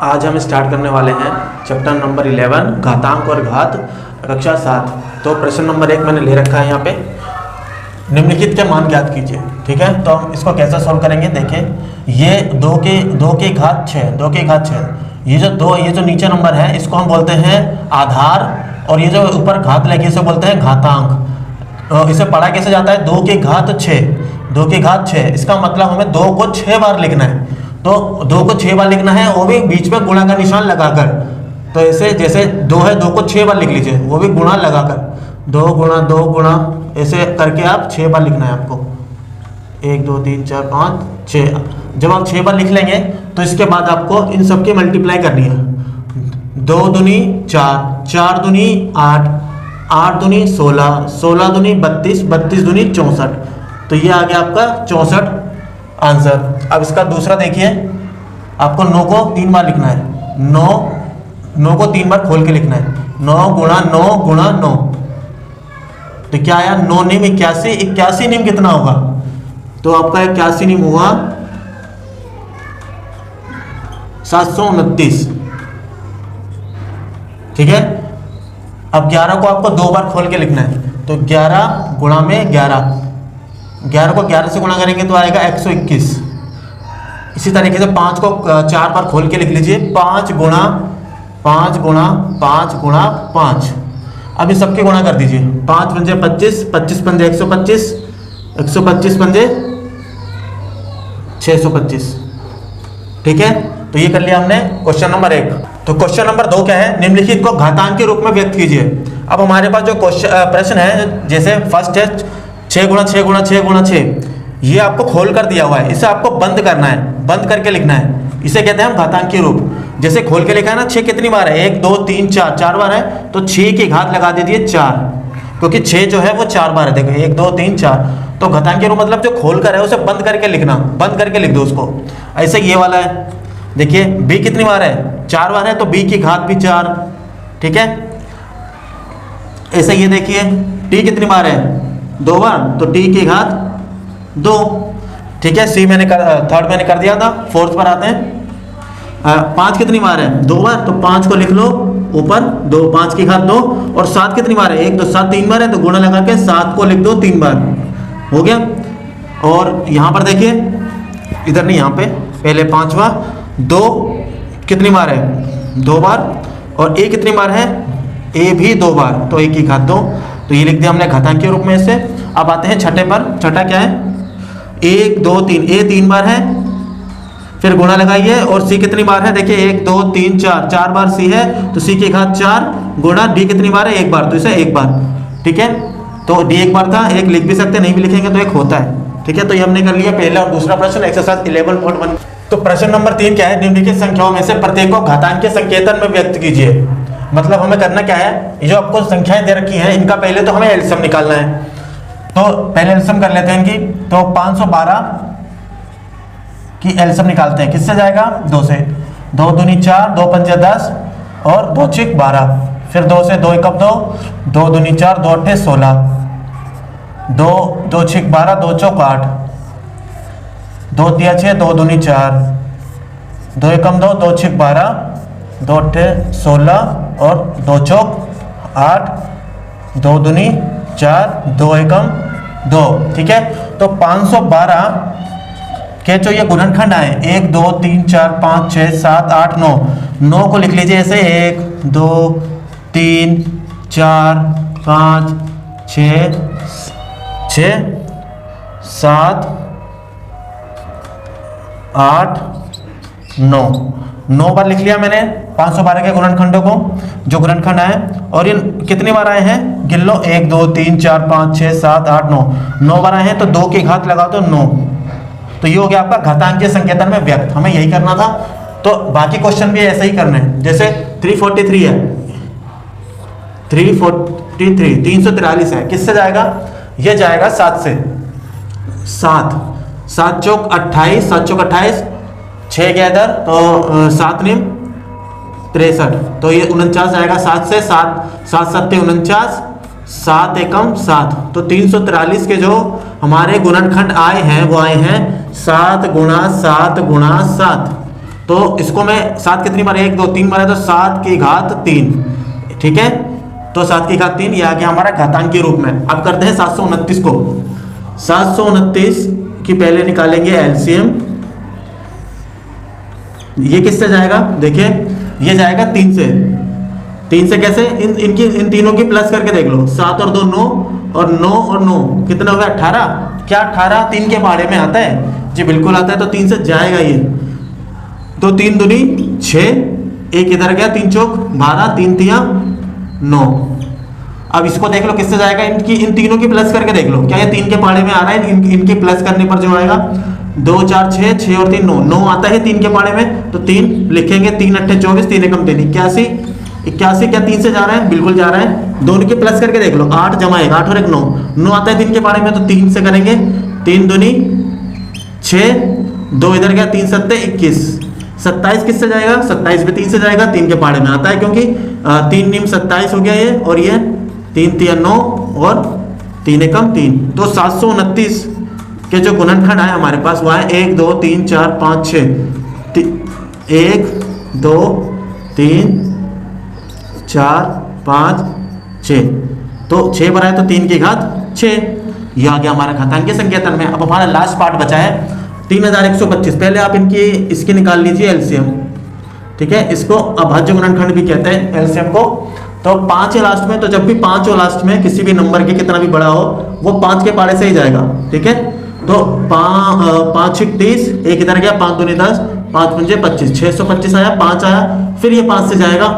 आज हम स्टार्ट करने वाले हैं चैप्टर नंबर 11 घातांक और घात कक्षा 7। तो प्रश्न नंबर 1 मैंने ले रखा है यहाँ पे, निम्नलिखित के मान ज्ञात कीजिए। ठीक है, तो हम इसको कैसे सॉल्व करेंगे। देखिए, ये 2 की घात 6, ये जो नीचे नंबर है इसको हम बोलते हैं आधार, और ये जो ऊपर घात लगी इसे बोलते हैं घातांक। तो इसे पढ़ा कैसे जाता है, 2 की घात 6, इसका मतलब हमें 2 को 6 बार लिखना है। तो 2 को 6 बार लिखना है, वो भी बीच में गुणा का निशान लगाकर। तो ऐसे जैसे 2 है, 2 को 6 बार लिख लीजिए, वो भी गुणा लगाकर, 2 गुणा ऐसे करके आप 6 बार लिखना है आपको। 1 2 3 4 5 6। जब आप 6 बार लिख लेंगे तो इसके बाद आपको इन सब की मल्टीप्लाई करनी है। 2 दूनी 4, 4 दूनी 8, 8 दूनी 16, 16 दूनी 32, 32 दूनी 64। तो ये आ गया आपका 64 आंसर। अब इसका दूसरा देखिए, आपको 9 को 3 बार लिखना है। 9 को 3 बार खोल के लिखना है। 9 गुणा 9। तो क्या आया, 9 निम 81, 81 निम कितना होगा, तो आपका 81 निम हुआ 729। ठीक है, अब 11 को आपको 2 बार खोल के लिखना है। तो 11 गुणा में 11 को 11 से गुणा करेंगे तो आएगा 121। इसी तरीके से 5 को 4 बार खोल के लिख लीजिए। 5 गुणा 5। अब इन सबके गुणा कर दीजिए। 5 पंजे 25, 25 पंजे 125, 125 पंजे 625। ठीक है, तो ये कर लिया हमने क्वेश्चन नंबर 1। तो क्वेश्चन नंबर 2 क्या है, निम्नलिखित को घातांक के रूप में व्यक्त कीजिए। अब हमारे पास जो प्रश्न है, जैसे फर्स्ट है 6 गुणा 6, ये आपको खोल कर दिया हुआ है, इसे आपको बंद करना है, बंद करके लिखना है। इसे कहते हैं हम घातांक के रूप। जैसे खोल के लिखा है ना, 6 कितनी बार है, 1 2 3 4, 4 बार है, तो 6 की घात लगा दीजिए 4, क्योंकि 6 जो है वो 4 बार है। देखो 1 2 3 4, तो घातांक के रूप मतलब जो खोल कर है उसे बंद करके लिखना, बंद करके लिख दो उसको। ऐसे ये वाला है, देखिए b कितनी बार है, 4 बार है, तो b की घात भी 4। ठीक है, ऐसे ये देखिए t कितनी बार है, 2 बार, तो t की घात 2। ठीक है, थर्ड मैंने कर दिया था। फोर्थ पर आते हैं, 5 कितनी बार है, 2 बार, तो 5 को लिख लो ऊपर 2, 5 की घात 2। और 7 कितनी बार है, 1 2 7 3 बार है, तो गुणा लगा के 7 को लिख दो 3 बार, हो गया। और यहाँ पर देखिए, इधर नहीं, यहाँ पे पहले 5वां, 2 कितनी बार है, 2 बार, और a कितनी बार है, a भी 2 बार, तो a की घात 2। तो ये लिख दिया हमने घातांक के रूप में इसे। अब आते हैं छठे पर। छठा क्या है, 1 2 3, a 3 बार है, फिर गुणा लगाइए। और c कितनी बार है, देखिए 1 2 3 4, 4 बार c है, तो c की घात 4 गुणा d कितनी बार है, 1 बार, तो इसे 1 बार। ठीक है, तो d 1 बार था, 1 लिख भी सकते, नहीं भी लिखेंगे तो 1 होता है। ठीक है, तो ये हमने कर लिया पहला और दूसरा प्रश्न, एक्सरसाइज 11.1। तो प्रश्न नंबर 3 क्या है, निम्नलिखित संख्याओं में से प्रत्येक को घातांक के संकेतन में व्यक्त कीजिए। मतलब हमें करना क्या है, ये जो आपको संख्याएं दे रखी हैं, इनका पहले तो हमें एलसीएम निकालना है। तो पहले एलसीएम कर लेते हैं इनकी। तो 512 की एलसीएम निकालते हैं, किससे जाएगा, 2 से। 2 दूनी 4, 2 पंजे 10, और 2 6 12, फिर 2 से 2 1 2, 2 दूनी 4, 2 8 16, 2 6 12, 2 चौक 8, 2 3 6, 2 दूनी 4, 2 1 2, 2 6 12, 2 8 16, और 2 चौक 8, 2 दूनी 4, 2 1 2। ठीक है, तो 512 के जो ये गुणनखंड आए, 1 2 3 4 5 6 7 8 9, 9 को लिख लीजिए ऐसे, 1 2 3 4 5 6 7 8 9 बार लिख लिया मैंने 512 के गुणनखंडों को, जो गुणनखंड आए। और ये कितनी बार आए हैं, गिन लो, 1 2 3 4 5 6 7 8 9 बार आए हैं, तो 2 की घात लगा दो 9। तो ये हो गया आपका घातांकीय संकेतन में व्यक्त। हमें यही करना था, तो बाकी क्वेश्चन भी ऐसे ही करने हैं। जैसे 343 है, 343 है, किससे जाएगा, ये जाएगा 7 से। 7 चौक 28, 7 चौक 28, 6 गया इधर, तो 7 निम 63, तो ये 49 आएगा 7 से। 7 7 49, 7 एकम 7, तो 343 के जो हमारे गुणनखंड आए हैं वो आए हैं 7 गुणा 7 गुणा 7। तो इसको मैं 7 कितनी बार, 1 2 3 बार है तो 7 की घात 3, ठीक है। तो 7 की घात 3 ये आ गया हमारा घातांक के रूप में। अब करते हैं 729 को। 729 की पहले निकालेंगे एलसीएम। ये किससे जाएगा, देखिए ये जाएगा 3 से। 3 से कैसे, इन तीनों की प्लस करके देख लो। 7 और 2 9, और 9 और 9 कितना हो गया 18। क्या 18 3 के पहाड़े में आता है? जी बिल्कुल आता है, तो 3 से जाएगा ये। तो 3 दूनी 6, एक इधर गया, 3 चौक 12, 3 तिया 9। अब इसको देख लो किससे जाएगा, इन तीनों की प्लस करके देख लो। क्या ये 3 के पहाड़े में आ रहा है? इनकी प्लस करने पर जो आएगा 2 4 6, 6 और 3 9, 9 आता है 3 के पहाड़े में, तो 3 लिखेंगे। 3 8 24, 3 एकम 3 81। 81 क्या 3 से जा रहा है? बिल्कुल जा रहा है। दोनों की प्लस करके देख लो। 8 जमा 1, 8 और 1 9, 9 आता है 3 के पहाड़े में, तो 3 से करेंगे। 3 दूनी 6, 2 इधर गया, 3 7 21। 27 किससे जाएगा? 27 भी 3 से जाएगा, 3 के पहाड़े में आता है, क्योंकि 3 निम 27 हो गया ये, और ये 3 तिया 9 और 3 एकम 3। तो 729 के जो गुणनखंड है हमारे पास वो है 1 2 3 4 5 6। 1 2 3 4 5 6, तो 6 बनाए तो 3 की घात 6। यह आ गया हमारा घातांकीय संकेतन में। अब हमारा लास्ट पार्ट बचा है 3125। पहले आप इसकी निकाल लीजिए एलसीएम, ठीक है। इसको अभाज्य गुणनखंड भी कहते हैं एलसीएम को। तो 5 है लास्ट में, तो जब भी 5 हो लास्ट में किसी भी नंबर के, कितना भी बड़ा हो, वो 5 के पहाड़े से ही जाएगा, ठीक है। तो 5 6 30, एक इधर गया, 5 दूनी 10, 5 पंजे 25, 625 आया, 5 आया, फिर ये 5 से जाएगा।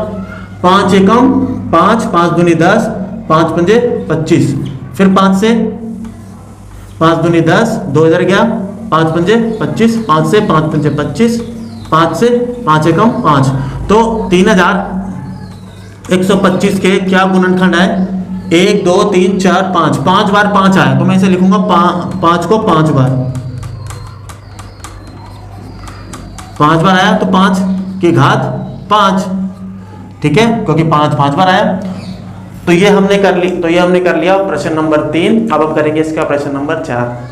5 एकम 5, 5 दूनी 10, 5 पंजे 25, फिर 5 से 5 दूनी 10, 2 इधर गया, 5 पंजे 25, 5 से 5 पंजे 25, 5 से 5 एकम 5। तो 3125 के क्या गुणनखंड है? 1 2 3 4 5, 5 बार 5 आया, तो मैं इसे लिखूंगा 5 को 5 बार। 5 बार आया तो 5 की घात 5, ठीक है, क्योंकि 5 5 बार आया। तो ये हमने कर लिया प्रश्न नंबर 3। अब हम करेंगे इसका प्रश्न नंबर 4।